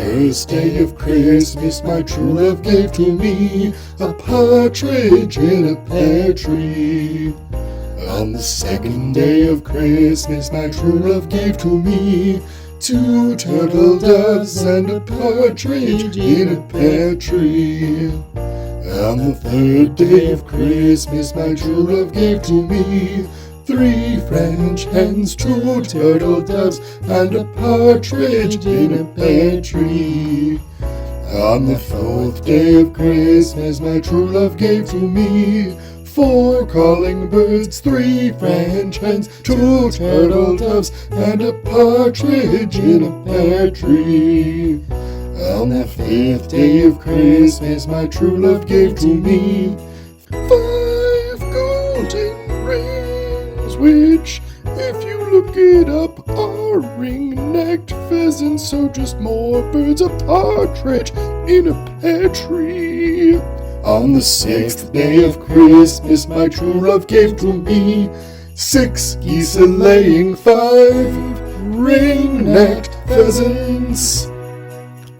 first day of Christmas, my true love gave to me a partridge in a pear tree. On the second day of Christmas, my true love gave to me 2 turtle doves and a partridge in a pear tree. On the third day of Christmas, my true love gave to me 3 French hens, 2 turtle doves, and a partridge in a pear tree. On the 4th day of Christmas, my true love gave to me 4 calling birds, 3 French hens, 2 turtle doves, and a partridge in a pear tree. On the 5th day of Christmas, my true love gave to me 5 golden rings, which, if you look it up, are ring-necked pheasants. So just more birds, a partridge in a pear tree. On the 6th day of Christmas, my true love gave to me 6 geese a-laying, 5 ring-necked pheasants,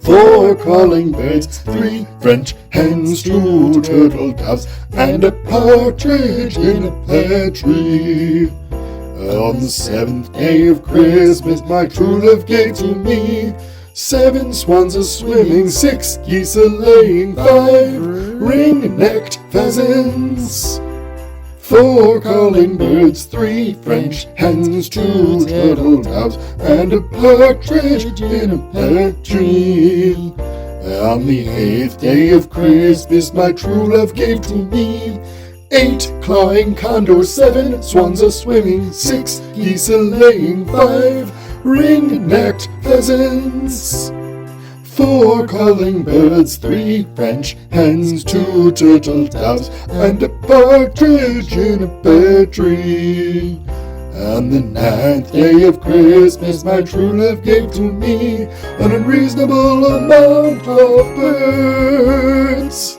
4 calling birds, 3 French hens, 2 turtle doves, and a partridge in a pear tree. On the 7th day of Christmas, my true love gave to me 7 swans a-swimming, 6 geese a-laying, 5 ring-necked pheasants, 4 calling birds, 3 French hens, 2 turtle doves, and a partridge in a pear tree. On the 8th day of Christmas, my true love gave to me 8 clawing condors, 7 swans a-swimming, 6 geese a-laying, 5 ring-necked pheasants, 4 calling birds, 3 French hens, 2 turtle doves, and a partridge in a pear tree. On the 9th day of Christmas, my true love gave to me an unreasonable amount of birds.